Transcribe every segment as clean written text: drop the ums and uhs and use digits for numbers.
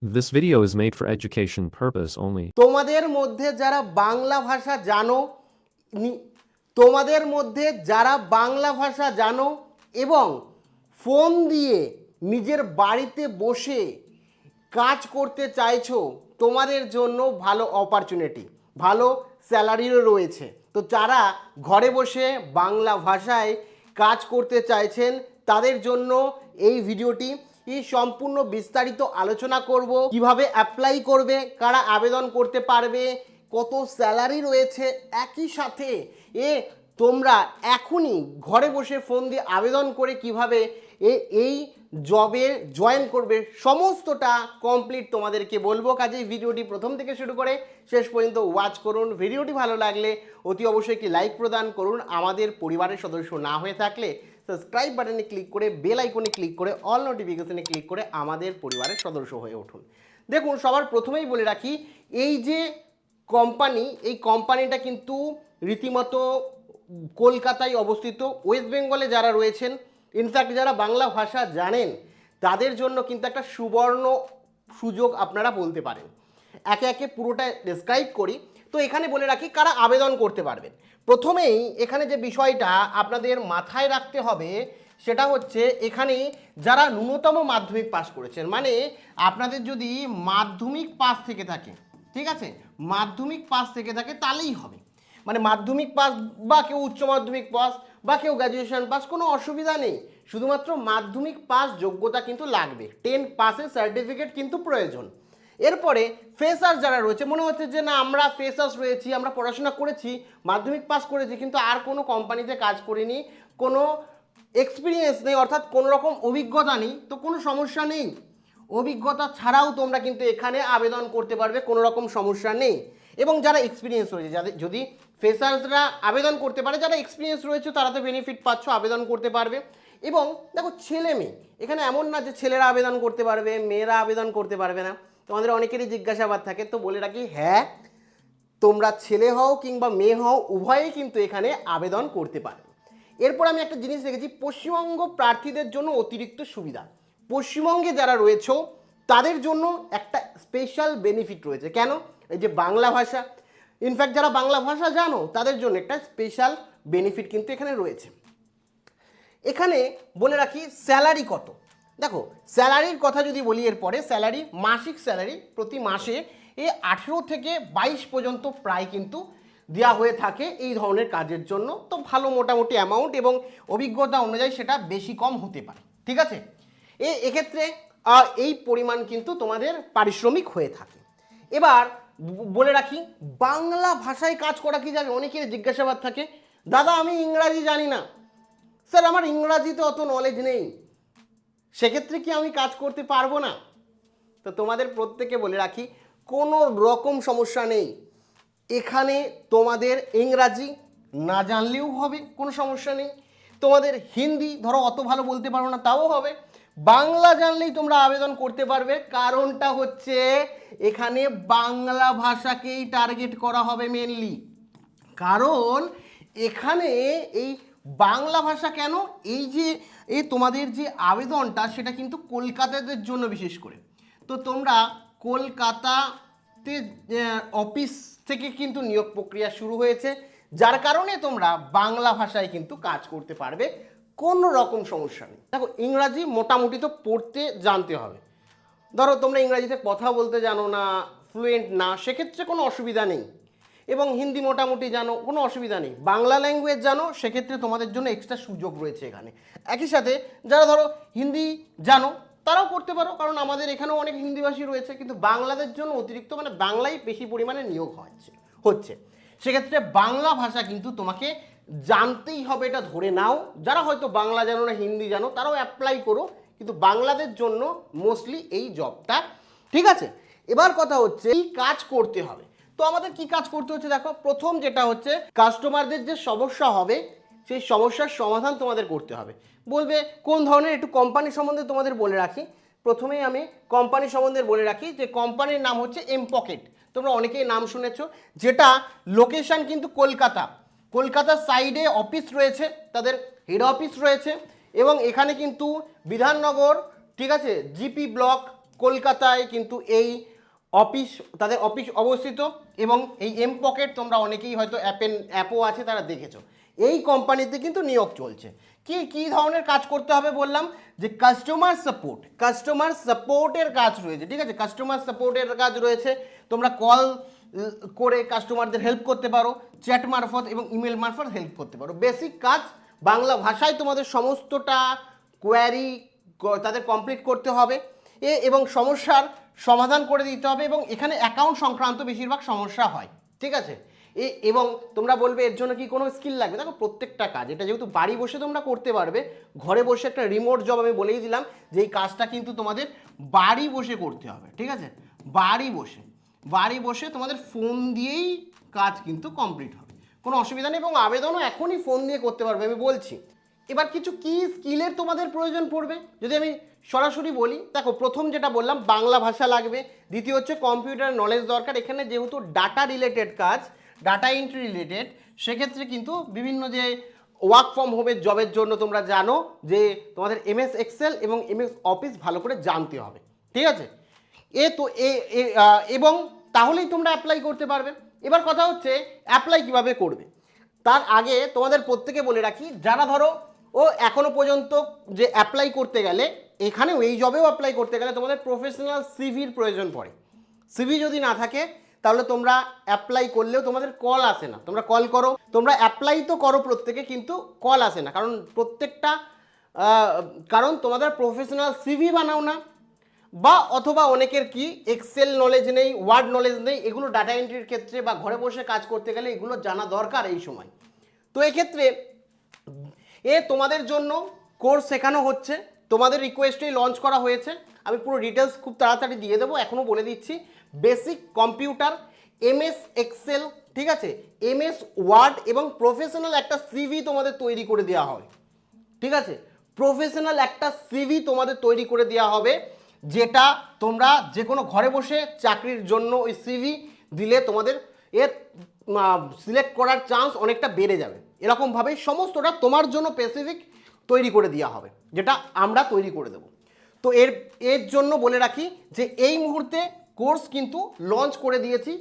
This video is made for education purpose only. তোমাদের মধ্যে যারা বাংলা ভাষা জানো তোমাদের মধ্যে যারা বাংলা ভাষা জানো এবং ফোন দিয়ে নিজের বাড়িতে বসে কাজ করতে চাইছো, তোমাদের জন্য ভালো অপরচুনিটি, ভালো স্যালারিও রয়েছে। তো যারা ঘরে বসে বাংলা ভাষায় কাজ করতে চাইছেন তাদের জন্য এই ভিডিওটি সম্পূর্ণ বিস্তারিত আলোচনা করব। কিভাবে অ্যাপ্লাই করবে, কারা আবেদন করতে পারবে, কত স্যালারি রয়েছে, একই সাথে তোমরা এখনই ঘরে বসে ফোন দিয়ে আবেদন করে কিভাবে এই জবে জয়েন করবে, সমস্তটা কমপ্লিট তোমাদেরকে বলবো। কাজেই ভিডিওটি প্রথম থেকে শুরু করে শেষ পর্যন্ত ওয়াচ করুন। ভিডিওটি ভালো লাগলে অতি অবশ্যই একটি লাইক প্রদান করুন। আমাদের পরিবারের সদস্য না হয়ে থাকলে সাবস্ক্রাইব বাটনে ক্লিক করে বেল আইকনে ক্লিক করে অল নোটিফিকেশনে ক্লিক করে আমাদের পরিবারের সদস্য হয়ে উঠুন। দেখুন, সবার প্রথমেই বলে রাখি, এই যে কোম্পানি, এই কোম্পানিটা কিন্তু রীতিমতো কলকাতায় অবস্থিত। ওয়েস্ট বেঙ্গলে যারা রয়েছেন, ইনফ্যাক্ট যারা বাংলা ভাষা জানেন, তাদের জন্য কিন্তু একটা সুবর্ণ সুযোগ আপনারা বলতে পারেন। একে একে পুরোটা ডেসক্রাইব করি। তো এখানে বলে রাখি কারা আবেদন করতে পারবেন। প্রথমেই এখানে যে বিষয়টা আপনাদের মাথায় রাখতে হবে সেটা হচ্ছে, এখানে যারা ন্যূনতম মাধ্যমিক পাস করেছেন, মানে আপনাদের যদি মাধ্যমিক পাস থেকে থাকে, ঠিক আছে, মাধ্যমিক পাস থেকে থাকে তাহলেই হবে। মানে মাধ্যমিক পাস বা কেউ উচ্চ মাধ্যমিক পাস বা কেউ গ্র্যাজুয়েশন পাস, কোনো অসুবিধা নেই। শুধুমাত্র মাধ্যমিক পাস যোগ্যতা কিন্তু লাগবে, 10 পাসের সার্টিফিকেট কিন্তু প্রয়োজন। এরপরে ফ্রেশার্স যারা রয়েছে, মনে হচ্ছে যে না আমরা ফ্রেশার্স রয়েছি, আমরা পড়াশোনা করেছি, মাধ্যমিক পাস করেছি, কিন্তু আর কোনো কোম্পানিতে কাজ করিনি, কোনো এক্সপিরিয়েন্স নেই, অর্থাৎ কোনো রকম অভিজ্ঞতা নেই, তো কোনো সমস্যা নেই। অভিজ্ঞতা ছাড়াও তোমরা কিন্তু এখানে আবেদন করতে পারবে, কোনো রকম সমস্যা নেই। এবং যারা এক্সপিরিয়েন্স রয়েছে, যাদের যদি ফ্রেশার্সরা আবেদন করতে পারে, যারা এক্সপিরিয়েন্স রয়েছে তারা তো বেনিফিট পাচ্ছ, আবেদন করতে পারবে। এবং দেখো, ছেলে মেয়ে এখানে এমন না যে ছেলেরা আবেদন করতে পারবে মেয়েরা আবেদন করতে পারবে না। তোমাদের অনেকেরই জিজ্ঞাসাবাদ থাকে, তো বলে রাখি হ্যাঁ, তোমরা ছেলে হও কিংবা মেয়ে হও উভয়েই কিন্তু এখানে আবেদন করতে পারবে। এরপর আমি একটা জিনিস দেখেছি, পশ্চিমবঙ্গ প্রার্থীদের জন্য অতিরিক্ত সুবিধা। পশ্চিমবঙ্গে যারা রয়েছে তাদের জন্য একটা স্পেশাল বেনিফিট রয়েছে। কেন? এই যে বাংলা ভাষা, ইনফ্যাক্ট যারা বাংলা ভাষা জানো তাদের জন্য একটা স্পেশাল বেনিফিট কিন্তু এখানে রয়েছে। এখানে বলে রাখি স্যালারি কত। দেখো, স্যালারির কথা যদি বলি, এরপরে স্যালারি, মাসিক স্যালারি প্রতি মাসে 18 থেকে 22 পর্যন্ত প্রায় কিন্তু দেওয়া হয়ে থাকে এই ধরনের কাজের জন্য। তো ভালো মোটামুটি অ্যামাউন্ট, এবং অভিজ্ঞতা অনুযায়ী সেটা বেশি কম হতে পারে, ঠিক আছে। এক্ষেত্রে এই পরিমাণ কিন্তু তোমাদের পারিশ্রমিক হয়ে থাকে। এবার বলে রাখি, বাংলা ভাষায় কাজ করা কি যাবে? অনেকের জিজ্ঞাসাবাদ থাকে, দাদা আমি ইংরাজি জানি না, স্যার আমার ইংরাজিতে অত নলেজ নেই, সেক্ষেত্রে কি আমি কাজ করতে পারবো না? তো তোমাদের প্রত্যেকে বলে রাখি, কোনো রকম সমস্যা নেই। এখানে তোমাদের ইংরাজি না জানলেও হবে, কোনো সমস্যা নেই। তোমাদের হিন্দি ধরো অত ভালো বলতে পারো না, তাও হবে। বাংলা জানলেই তোমরা আবেদন করতে পারবে। কারণটা হচ্ছে এখানে বাংলা ভাষাকেই টার্গেট করা হবে মেনলি। কারণ এখানে এই বাংলা ভাষা কেন, এই যে তোমাদের যে আবেদনটা সেটা কিন্তু কলকাতাদের জন্য বিশেষ করে। তো তোমরা কলকাতাতে অফিস থেকে কিন্তু নিয়োগ প্রক্রিয়া শুরু হয়েছে, যার কারণে তোমরা বাংলা ভাষায় কিন্তু কাজ করতে পারবে, কোনো রকম সমস্যা নেই। দেখো, ইংরাজি মোটামুটি তো পড়তে জানতে হবে। ধরো তোমরা ইংরাজিতে কথা বলতে জানো না, ফ্লুয়েন্ট না, সেক্ষেত্রে কোনো অসুবিধা নেই। এবং হিন্দি মোটামুটি জানো, কোনো অসুবিধা নেই। বাংলা ল্যাঙ্গুয়েজ জানো, সেক্ষেত্রে তোমাদের জন্য এক্সট্রা সুযোগ রয়েছে এখানে। একই সাথে যারা ধরো হিন্দি জানো তারাও করতে পারো, কারণ আমাদের এখানেও অনেক হিন্দিভাষী রয়েছে, কিন্তু বাংলাদের জন্য অতিরিক্ত, মানে বাংলায় বেশি পরিমাণে নিয়োগ হচ্ছে। সেক্ষেত্রে বাংলা ভাষা কিন্তু তোমাকে জানতেই হবে, এটা ধরে নাও। যারা হয়তো বাংলা জানো না, হিন্দি জানো, তারাও অ্যাপ্লাই করো, কিন্তু বাংলাদের জন্য মোস্টলি এই জবটা, ঠিক আছে। এবার কথা হচ্ছে এই কাজ করতে হবে। তো আমাদের কি কাজ করতে হচ্ছে? দেখো, প্রথম যেটা হচ্ছে, কাস্টমারদের যে সমস্যা হবে সেই সমস্যার সমাধান তোমাদের করতে হবে। বলবে কোন ধরনের, একটু কোম্পানি সম্বন্ধে তোমাদের বলে রাখি। প্রথমেই আমি কোম্পানি সম্বন্ধে বলে রাখি যে কোম্পানির নাম হচ্ছে এম পকেট। তোমরা অনেকেই নাম শুনেছো, যেটা লোকেশন কিন্তু কলকাতা। কলকাতার সাইডে অফিস রয়েছে, তাদের হেড অফিস রয়েছে, এবং এখানে কিন্তু বিধাননগর, ঠিক আছে, জিপি ব্লক, কলকাতায় কিন্তু এই অফিস, তাদের অফিস অবস্থিত এবং এই এম পকেট তোমরা অনেকেই হয়তো অ্যাপও আছে, তারা দেখেছো। এই কোম্পানিতে কিন্তু নিয়োগ চলছে। কি ধরনের কাজ করতে হবে বললাম, যে কাস্টমার সাপোর্টের কাজ রয়েছে, ঠিক আছে, কাস্টমার সাপোর্টের কাজ রয়েছে। তোমরা কল করে কাস্টমারদের হেল্প করতে পারো, চ্যাট মারফত এবং ইমেল মারফত হেল্প করতে পারো। বেসিক কাজ বাংলা ভাষায় তোমাদের সমস্তটা কোয়ারি তাদের কমপ্লিট করতে হবে এবং সমস্যার সমাধান করে দিতে হবে, এবং এখানে অ্যাকাউন্ট সংক্রান্ত বেশিরভাগ সমস্যা হয়, ঠিক আছে। এবং তোমরা বলবে এর জন্য কি কোনো স্কিল লাগবে? দেখো, প্রত্যেকটা কাজ এটা যেহেতু বাড়ি বসে তোমরা করতে পারবে, ঘরে বসে একটা রিমোট জব, আমি বলেই দিলাম যে এই কাজটা কিন্তু তোমাদের বাড়ি বসে করতে হবে, ঠিক আছে, বাড়ি বসে তোমাদের ফোন দিয়েই কাজ কিন্তু কমপ্লিট হবে, কোনো অসুবিধা নেই, এবং আবেদনও এখনই ফোন দিয়ে করতে পারবে, আমি বলছি। এবার কিছু কি স্কিলের তোমাদের প্রয়োজন পড়বে যদি আমি সরাসরি বলি, দেখো, প্রথম যেটা বললাম বাংলা ভাষা লাগবে, দ্বিতীয় হচ্ছে কম্পিউটার নলেজ দরকার। এখানে যেহেতু ডাটা রিলেটেড কাজ, ডাটা এন্ট্রি রিলেটেড, সেক্ষেত্রে কিন্তু বিভিন্ন যে ওয়ার্ক ফ্রম হোমের জবের জন্য তোমরা জানো যে তোমাদের এমএস এক্সেল এবং এমএস অফিস ভালো করে জানতে হবে, ঠিক আছে। এবং তাহলেই তোমরা অ্যাপ্লাই করতে পারবে। এবার কথা হচ্ছে অ্যাপ্লাই কিভাবে করবে। তার আগে তোমাদের প্রত্যেকে বলে রাখি, যারা ধরো এখনো পর্যন্ত যে অ্যাপ্লাই করতে গেলে, এখানেও এই জবেও অ্যাপ্লাই করতে গেলে তোমাদের প্রফেশনাল সিভির প্রয়োজন পড়ে। সিভি যদি না থাকে তাহলে তোমরা অ্যাপ্লাই করলেও তোমাদের কল আসে না। তোমরা কল করো, তোমরা অ্যাপ্লাই তো করো প্রত্যেকে, কিন্তু কল আসে না, কারণ তোমাদের প্রফেশনাল সিভি বানাও না, বা অথবা অনেকের কি এক্সেল নলেজ নেই, ওয়ার্ড নলেজ নেই। এগুলো ডাটা এন্ট্রির ক্ষেত্রে বা ঘরে বসে কাজ করতে গেলে এগুলো জানা দরকার এই সময়। তো এক্ষেত্রে তোমাদের জন্য কোর্স শেখানো হচ্ছে, তোমাদের রিকোয়েস্টেই লঞ্চ করা হয়েছে। আমি পুরো ডিটেলস খুব তাড়াতাড়ি দিয়ে দেবো, এখনও বলে দিচ্ছি। বেসিক কম্পিউটার, এমএস এক্সেল, ঠিক আছে, এমএস ওয়ার্ড এবং প্রফেশনাল একটা সিভি তোমাদের তৈরি করে দেওয়া হবে, ঠিক আছে, প্রফেশনাল একটা সিভি তোমাদের তৈরি করে দেওয়া হবে, যেটা তোমরা যে কোনো ঘরে বসে চাকরির জন্য ওই সিভি দিলে তোমাদের সিলেক্ট করার চান্স অনেকটা বেড়ে যাবে। এরকমভাবেই সমস্তটা তোমার জন্য স্পেসিফিক তৈরি করে দেওয়া হবে, যেটা আমরা তৈরি করে দেব। তো এর জন্য বলে রাখি যে এই মুহূর্তে কোর্স কিন্তু লঞ্চ করে দিয়েছি,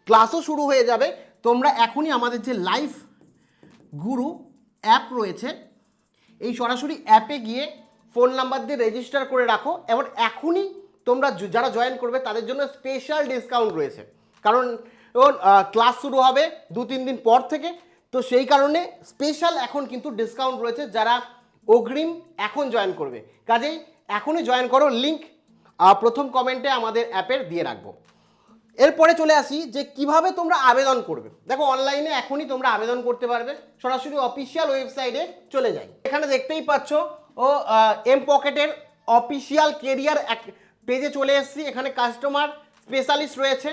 ক্লাসও শুরু হয়ে যাবে। তোমরা এখনই আমাদের যে লাইভ গুরু অ্যাপ রয়েছে, এই সরাসরি অ্যাপে গিয়ে ফোন নাম্বার দিয়ে রেজিস্টার করে রাখো, এবং এখনই তোমরা যারা জয়েন করবে তাদের জন্য স্পেশাল ডিসকাউন্ট রয়েছে, কারণ ক্লাস শুরু হবে 2-3 দিন পর থেকে। তো সেই কারণে স্পেশাল এখন কিন্তু ডিসকাউন্ট রয়েছে যারা অগ্রিম এখন জয়েন করবে। কাজেই এখনই জয়েন করো, লিঙ্ক প্রথম কমেন্টে আমাদের অ্যাপের দিয়ে রাখবো। এরপরে চলে আসি যে কিভাবে তোমরা আবেদন করবে। দেখো, অনলাইনে এখনই তোমরা আবেদন করতে পারবে, সরাসরি অফিসিয়াল ওয়েবসাইটে চলে যাই। এখানে দেখতেই পাচ্ছ এম পকেটের অফিসিয়াল কেরিয়ার পেজে চলে এসেছি। এখানে কাস্টমার স্পেশালিস্ট রয়েছে,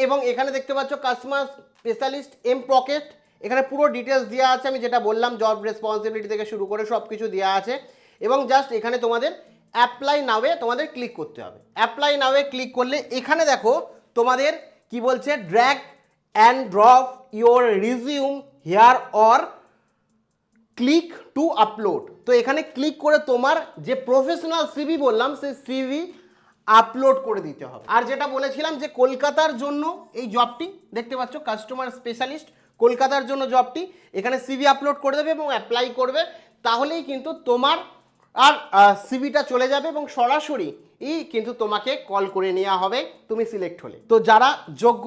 এবং এখানে দেখতে পাচ্ছ কাস্টমার স্পেশালিস্ট এম পকেট। এখানে পুরো ডিটেলস দেওয়া আছে, আমি যেটা বললাম জব রেসপন্সিবিলিটি থেকে শুরু করে সব কিছু দেওয়া আছে। এবং জাস্ট এখানে তোমাদের অ্যাপ্লাই নাওয়ে তোমাদের ক্লিক করতে হবে। অ্যাপ্লাই নাওয়ে ক্লিক করলে এখানে দেখো তোমাদের কি বলছে, drag and drop your resume here or click to upload. তো এখানে ক্লিক করে তোমার যে প্রফেশনাল সিভি বললাম সেই সিভি আপলোড করে দিতে হবে। আর যেটা বলেছিলাম যে কলকাতার জন্য এই জবটি দেখতে পাচ্ছ, কাস্টমার স্পেশালিস্ট, কলকাতার জন্য জবটি, এখানে সিভি আপলোড করে দেবে এবং অ্যাপ্লাই করবে, তাহলেই কিন্তু তোমার আর সিভিটা চলে যাবে এবং সরাসরি কিন্তু তোমাকে কল করে নেওয়া হবে তুমি সিলেক্ট হলে। তো যারা যোগ্য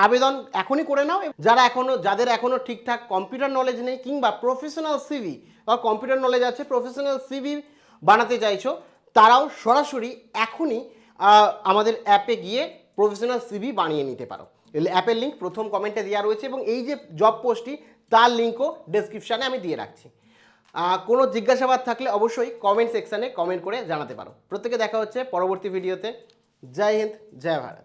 আবেদন এখনই করে নাও। যাদের এখনো ঠিকঠাক কম্পিউটার নলেজ নেই, কিংবা প্রফেশনাল সিভি বা কম্পিউটার নলেজ আছে, প্রফেশনাল সিভি বানাতে চাইছো, তারাও সরাসরি এখনই আমাদের অ্যাপে গিয়ে প্রফেশনাল সিভি বানিয়ে নিতে পারো। অ্যাপের লিঙ্ক প্রথম কমেন্টে দেওয়া রয়েছে, এবং এই যে জব পোস্টটি তার লিঙ্কও ডেসক্রিপশানে আমি দিয়ে রাখছি। কোনো জিজ্ঞাসাবাদ থাকলে অবশ্যই কমেন্ট সেকশানে কমেন্ট করে জানাতে পারো। প্রত্যেকে দেখা হচ্ছে পরবর্তী ভিডিওতে। জয় হিন্দ, জয় ভারত।